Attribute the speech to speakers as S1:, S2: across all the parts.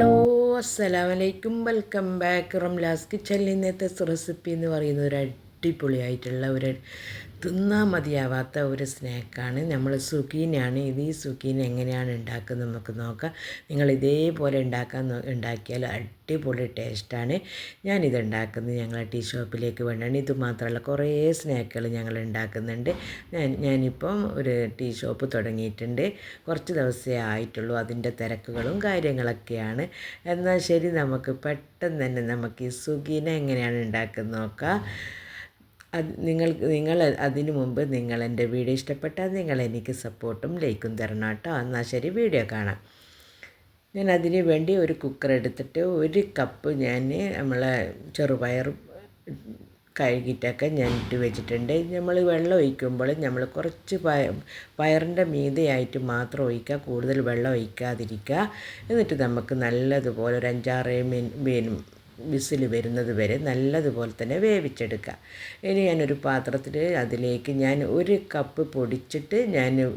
S1: Hello, അസ്സലാമലൈക്കും. Welcome back Ramla's കിച്ചണിൽ. ഇന്നത്തെ റെസിപ്പി എന്ന് പറയുന്നത് ഒരു അടിപൊളിയായിട്ടുള്ള ഒരു തിന്നാൻ മതിയാവാത്ത ഒരു സ്നാക്കാണ്. നമ്മൾ സുഖീനാണ് ഇത്. ഈ സുഖീൻ എങ്ങനെയാണ് ഉണ്ടാക്കുന്നത് നമുക്ക് നോക്കാം. നിങ്ങൾ ഇതേപോലെ ഉണ്ടാക്കിയാൽ അടിപൊളി ടേസ്റ്റാണ്. ഞാനിത് ഉണ്ടാക്കുന്നത് ഞങ്ങളെ ടീ ഷോപ്പിലേക്ക് വേണ്ടിയാണ്. ഇത് മാത്രമല്ല കുറേ സ്നാക്കുകൾ ഞങ്ങൾ ഉണ്ടാക്കുന്നുണ്ട്. ഞാനിപ്പം ഒരു ടീ ഷോപ്പ് തുടങ്ങിയിട്ടുണ്ട്. കുറച്ച് ദിവസമേ ആയിട്ടുള്ളൂ. അതിൻ്റെ തിരക്കുകളും കാര്യങ്ങളൊക്കെയാണ്. എന്നാൽ ശരി, നമുക്ക് പെട്ടെന്ന് തന്നെ നമുക്ക് ഈ സുഖീനെ എങ്ങനെയാണ് ഉണ്ടാക്കുന്നത് നോക്കാം. നിങ്ങൾ അതിനു മുമ്പ് നിങ്ങൾ എൻ്റെ വീഡിയോ ഇഷ്ടപ്പെട്ടാൽ നിങ്ങൾ എനിക്ക് സപ്പോർട്ടും ലൈക്കും തരണം കേട്ടോ. എന്നാൽ ശരി, വീഡിയോ കാണാം. ഞാൻ അതിന് വേണ്ടി ഒരു കുക്കർ എടുത്തിട്ട് 1 കപ്പ് ഞാൻ നമ്മളെ ചെറുപയർ കഴുകിയിട്ടൊക്കെ ഞാൻ ഇട്ട് വെച്ചിട്ടുണ്ട്. നമ്മൾ വെള്ളം ഒഴിക്കുമ്പോൾ നമ്മൾ കുറച്ച് പയറിൻ്റെ മീതെയായിട്ട് മാത്രം ഒഴിക്കുക, കൂടുതൽ വെള്ളം ഒഴിക്കാതിരിക്കുക. എന്നിട്ട് നമുക്ക് നല്ലതുപോലെ ഒരു 5-6 വിസിൽ വരുന്നത് വരെ നല്ലതുപോലെ തന്നെ വേവിച്ചെടുക്കുക. ഇനി ഞാനൊരു പാത്രത്തിൽ അതിലേക്ക് ഞാൻ 1 കപ്പ് പൊടിച്ചിട്ട്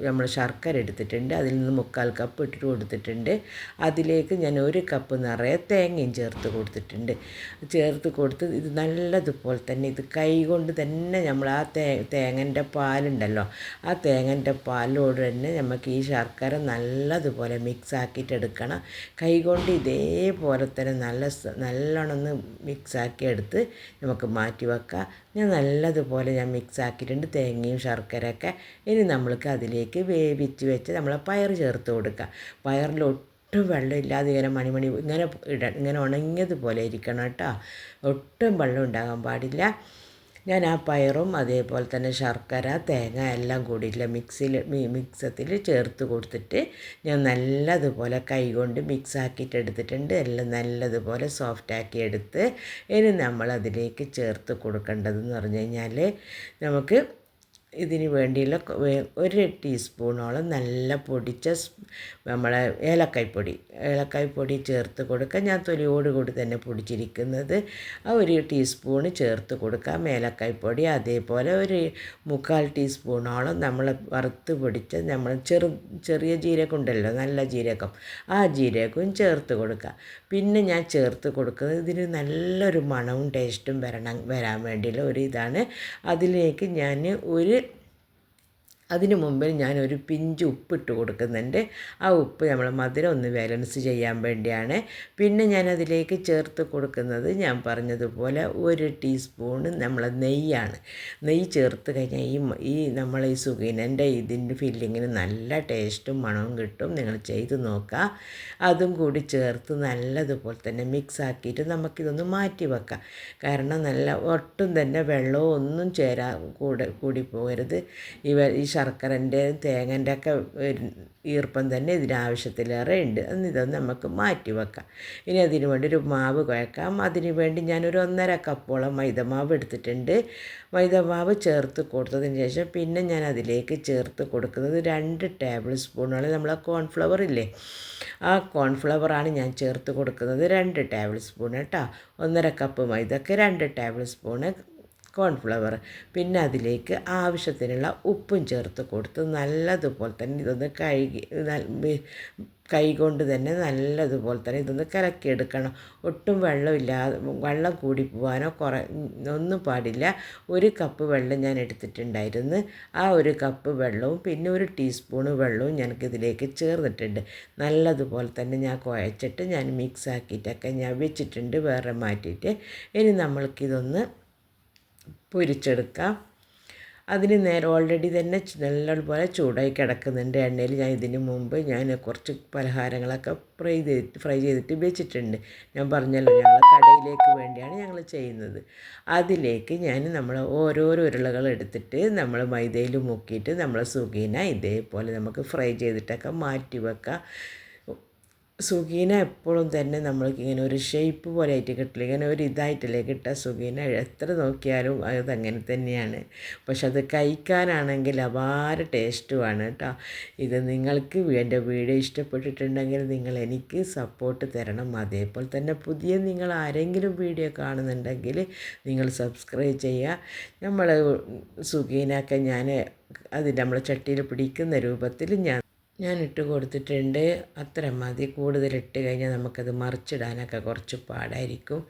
S1: നമ്മൾ ശർക്കര എടുത്തിട്ടുണ്ട്. അതിൽ നിന്ന് 3/4 കപ്പ് ഇട്ടിട്ട് കൊടുത്തിട്ടുണ്ട്. അതിലേക്ക് ഞാൻ 1 കപ്പ് നിറയെ തേങ്ങയും ചേർത്ത് കൊടുത്ത് ഇത് നല്ലതുപോലെ തന്നെ ഇത് കൈ കൊണ്ട് തന്നെ നമ്മൾ ആ തേങ്ങൻ്റെ പാലുണ്ടല്ലോ, ആ തേങ്ങൻ്റെ പാലോട് തന്നെ നമുക്ക് ഈ ശർക്കര നല്ലതുപോലെ മിക്സ് ആക്കിയിട്ട് എടുക്കണം. കൈ കൊണ്ട് ഇതേപോലെ തന്നെ നല്ലോണം ഒന്ന് മിക്സാക്കി എടുത്ത് നമുക്ക് മാറ്റി വെക്കാം. നല്ലതുപോലെ മിക്സ് ആക്കിയിട്ടുണ്ട് തേങ്ങയും ശർക്കരയൊക്കെ. ഇനി നമ്മൾക്ക് അതിലേക്ക് വേവിച്ച് വെച്ച് നമ്മളെ പയർ ചേർത്ത് കൊടുക്കുക. പയറിൽ ഒട്ടും വെള്ളം ഇല്ലാതെ ഇങ്ങനെ ഉണങ്ങിയതുപോലെ ഇരിക്കണം കേട്ടോ. ഒട്ടും വെള്ളം ഉണ്ടാകാൻ പാടില്ല. ഞാൻ ആ പയറും അതേപോലെ തന്നെ ശർക്കര തേങ്ങ എല്ലാം കൂടിയില്ല മിക്സത്തിൽ ചേർത്ത് കൊടുത്തിട്ട് ഞാൻ നല്ലതുപോലെ കൈകൊണ്ട് മിക്സ് ആക്കിയിട്ട് എടുത്തിട്ടുണ്ട്. എല്ലാം നല്ലതുപോലെ സോഫ്റ്റാക്കി എടുത്ത് ഇനി നമ്മളതിലേക്ക് ചേർത്ത് കൊടുക്കേണ്ടതെന്ന് പറഞ്ഞു കഴിഞ്ഞാൽ നമുക്ക് ഇതിന് വേണ്ടിയുള്ള 1 ടീസ്പൂണോളം നല്ല പൊടിച്ച നമ്മളെ ഏലക്കായ്പ്പൊടി ചേർത്ത് കൊടുക്കുക. ഞാൻ തൊലിയോടുകൂടി തന്നെ പൊടിച്ചിരിക്കുന്നത്. ആ 1 ടീസ്പൂണ് ചേർത്ത് കൊടുക്കാം ഏലക്കായ്പ്പൊടി. അതേപോലെ 1/4 ടീസ്പൂണോളം നമ്മൾ വറുത്ത് പൊടിച്ച നമ്മൾ ചെറിയ ജീരകം ഉണ്ടല്ലോ, നല്ല ജീരകം, ആ ജീരകവും ചേർത്ത് കൊടുക്കുക. പിന്നെ ഞാൻ ചേർത്ത് കൊടുക്കുന്നത് ഇതിന് നല്ലൊരു മണവും ടേസ്റ്റും വരാൻ വേണ്ടിയുള്ള ഇതാണ്. അതിലേക്ക് ഞാൻ അതിന് മുമ്പിൽ ഞാനൊരു പിഞ്ച് ഉപ്പിട്ട് കൊടുക്കുന്നുണ്ട്. ആ ഉപ്പ് നമ്മൾ മധുരം ഒന്ന് ബാലൻസ് ചെയ്യാൻ വേണ്ടിയാണ്. പിന്നെ ഞാൻ അതിലേക്ക് ചേർത്ത് കൊടുക്കുന്നത് ഞാൻ പറഞ്ഞതുപോലെ 1 ടീസ്പൂണ് നമ്മളെ നെയ്യാണ്. നെയ്യ് ചേർത്ത് കഴിഞ്ഞാൽ ഈ നമ്മളെ ഈ സുഖീനൻ്റെ ഇതിൻ്റെ ഫില്ലിങ്ങിന് നല്ല ടേസ്റ്റും മണവും കിട്ടും. നിങ്ങൾ ചെയ്ത് നോക്കുക. അതും കൂടി ചേർത്ത് നല്ലതുപോലെ തന്നെ മിക്സ് ആക്കിയിട്ട് നമുക്കിതൊന്ന് മാറ്റി വെക്കാം. കാരണം ഒട്ടും തന്നെ വെള്ളവും ഒന്നും കൂടി പോകരുത്. ഈ ശർക്കരൻ്റെ തേങ്ങൻ്റെ ഒക്കെ ഈർപ്പം തന്നെ ഇതിനാവശ്യത്തിലേറെ ഉണ്ട്. ഇതൊന്ന് നമുക്ക് മാറ്റി വെക്കാം. ഇനി അതിന് വേണ്ടി ഒരു മാവ് കുഴക്കാം. അതിന് വേണ്ടി ഞാനൊരു 1.5 കപ്പോളം മൈദമാവ് എടുത്തിട്ടുണ്ട്. മൈദമാവ് ചേർത്ത് കൊടുത്തതിന് ശേഷം പിന്നെ ഞാൻ അതിലേക്ക് ചേർത്ത് കൊടുക്കുന്നത് 2 ടേബിൾ സ്പൂണോളം നമ്മളെ കോൺഫ്ലവർ ഇല്ലേ, ആ കോൺഫ്ലവറാണ് ഞാൻ ചേർത്ത് കൊടുക്കുന്നത്. 2 ടേബിൾ സ്പൂൺ കേട്ടോ. 1.5 കപ്പ് മൈദക്ക് 2 ടേബിൾ സ്പൂണ് കോൺഫ്ലവർ. പിന്നെ അതിലേക്ക് ആവശ്യത്തിനുള്ള ഉപ്പും ചേർത്ത് കൊടുത്ത് നല്ലതുപോലെ തന്നെ ഇതൊന്ന് കൈ കൊണ്ട് തന്നെ നല്ലതുപോലെ തന്നെ ഇതൊന്ന് കലക്കിയെടുക്കണം. ഒട്ടും വെള്ളം കൂടി പോകാനോ ഒന്നും പാടില്ല. 1 കപ്പ് വെള്ളം ഞാൻ എടുത്തിട്ടുണ്ടായിരുന്നു. ആ 1 കപ്പ് വെള്ളവും പിന്നെ 1 ടീസ്പൂണ് വെള്ളവും ഞങ്ങൾക്കിതിലേക്ക് ചേർന്നിട്ടുണ്ട്. നല്ലതുപോലെ തന്നെ ഞാൻ കുഴച്ചിട്ട് ഞാൻ മിക്സ് ആക്കിയിട്ടൊക്കെ ഞാൻ വെച്ചിട്ടുണ്ട് വേറെ മാറ്റിയിട്ട്. ഇനി നമ്മൾക്കിതൊന്ന് പൊരിച്ചെടുക്കാം. അതിന് നേരെ ഓൾറെഡി തന്നെ നല്ലപോലെ ചൂടായി കിടക്കുന്നുണ്ട് എണ്ണയിൽ. ഞാൻ ഇതിന് മുമ്പ് കുറച്ച് പലഹാരങ്ങളൊക്കെ ഫ്രൈ ചെയ്തിട്ട് വെച്ചിട്ടുണ്ട്. ഞാൻ പറഞ്ഞല്ലോ ഞങ്ങൾ കടയിലേക്ക് വേണ്ടിയാണ് ഞങ്ങൾ ചെയ്യുന്നത്. അതിലേക്ക് നമ്മൾ ഓരോരോ ഉരുളകൾ എടുത്തിട്ട് നമ്മൾ മൈദയിൽ മുക്കിയിട്ട് നമ്മളെ സുഖീന ഇതേപോലെ നമുക്ക് ഫ്രൈ ചെയ്തിട്ടൊക്കെ മാറ്റി വെക്കാം. സുഖീന എപ്പോഴും തന്നെ നമ്മൾക്ക് ഇങ്ങനെ ഒരു ഷേപ്പ് പോലെ ആയിട്ട് കിട്ടില്ല. ഇങ്ങനെ ഒരു ഇതായിട്ടല്ലേ കിട്ടുക. സുഖീന എത്ര നോക്കിയാലും അതങ്ങനെ തന്നെയാണ്. പക്ഷെ അത് കഴിക്കാനാണെങ്കിൽ അപാര ടേസ്റ്റുമാണ് കേട്ടോ. ഇത് നിങ്ങൾക്ക് എൻ്റെ വീഡിയോ ഇഷ്ടപ്പെട്ടിട്ടുണ്ടെങ്കിൽ നിങ്ങൾ എനിക്ക് സപ്പോർട്ട് തരണം. അതേപോലെ തന്നെ നിങ്ങൾ ആരെങ്കിലും വീഡിയോ കാണുന്നുണ്ടെങ്കിൽ നിങ്ങൾ സബ്സ്ക്രൈബ് ചെയ്യുക. നമ്മൾ സുഖീനൊക്കെ അത് നമ്മൾ ചട്ടിയിൽ പിടിക്കുന്ന രൂപത്തിൽ ഞാൻ ഇട്ട് കൊടുത്തിട്ടുണ്ട്. അത്ര മതി. കൂടുതലിട്ട് കഴിഞ്ഞാൽ നമുക്കത് മറിച്ചിടാനൊക്കെ കുറച്ച് പാടായിരിക്കും.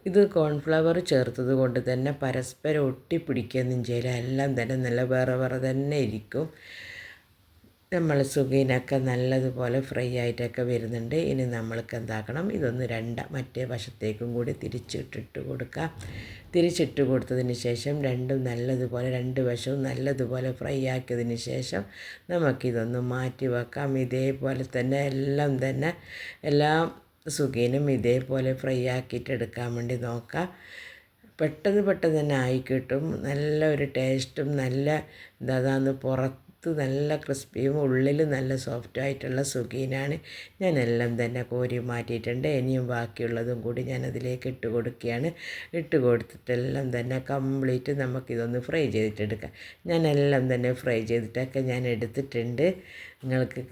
S1: ഇത് കോൺഫ്ലവർ ചേർത്തത് കൊണ്ട് തന്നെ പരസ്പരം ഒട്ടിപ്പിടിക്കുകയൊന്നും ചെയ്യില്ല. എല്ലാം തന്നെ നല്ല വേറെ വേറെ തന്നെ ഇരിക്കും. നമ്മൾ സുഖീനൊക്കെ നല്ലതുപോലെ ഫ്രൈ ആയിട്ടൊക്കെ വരുന്നുണ്ട്. ഇനി നമ്മൾക്ക് എന്താക്കണം, ഇതൊന്ന് മറ്റേ വശത്തേക്കും കൂടി തിരിച്ചിട്ടിട്ട് കൊടുക്കുക. തിരിച്ചിട്ട് കൊടുത്തതിന് ശേഷം രണ്ട് വശവും നല്ലതുപോലെ ഫ്രൈ ആക്കിയതിന് ശേഷം നമുക്കിതൊന്ന് മാറ്റി വെക്കാം. ഇതേപോലെ തന്നെ എല്ലാം സുഖീനും ഇതേപോലെ ഫ്രൈ ആക്കിയിട്ട് എടുക്കാൻ വേണ്ടി നോക്കാം. പെട്ടെന്ന് തന്നെ ആയി കിട്ടും. നല്ല ഒരു ടേസ്റ്റും നല്ല പുറത്ത് നല്ല ക്രിസ്പിയും ഉള്ളിൽ നല്ല സോഫ്റ്റായിട്ടുള്ള സുഖീനാണ്. ഞാനെല്ലാം തന്നെ കോരി മാറ്റിയിട്ടുണ്ട്. ഇനിയും ബാക്കിയുള്ളതും കൂടി ഞാനതിലേക്ക് ഇട്ട് കൊടുക്കുകയാണ്. ഇട്ട് കൊടുത്തിട്ടെല്ലാം തന്നെ കംപ്ലീറ്റ് നമുക്കിതൊന്ന് ഫ്രൈ ചെയ്തിട്ടെടുക്കാം. ഞാനെല്ലാം തന്നെ ഫ്രൈ ചെയ്തിട്ടൊക്കെ ഞാൻ എടുത്തിട്ടുണ്ട്.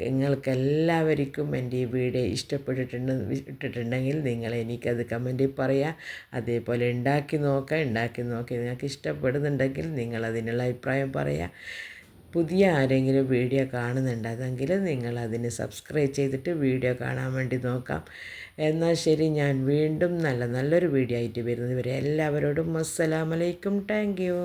S1: നിങ്ങൾക്കെല്ലാവർക്കും എൻ്റെ ഈ വീഡിയോ ഇഷ്ടപ്പെട്ടിട്ടുണ്ടെങ്കിൽ നിങ്ങൾ എനിക്കത് കമൻറ്റിൽ പറയുക. അതേപോലെ ഉണ്ടാക്കി നോക്കി നിങ്ങൾക്ക് ഇഷ്ടപ്പെടുന്നുണ്ടെങ്കിൽ നിങ്ങളതിനുള്ള അഭിപ്രായം പറയുക. പുതിയ ആരെങ്കിലും വീഡിയോ കാണുന്നുണ്ടെങ്കിൽ നിങ്ങളതിന് സബ്സ്ക്രൈബ് ചെയ്തിട്ട് വീഡിയോ കാണാൻ വേണ്ടി നോക്കാം. എന്നാൽ ശരി, ഞാൻ വീണ്ടും നല്ലൊരു വീഡിയോ ആയിട്ട് വരുന്നത് വരെ എല്ലാവരോടും അസ്സലാമു അലൈക്കും. Thank you.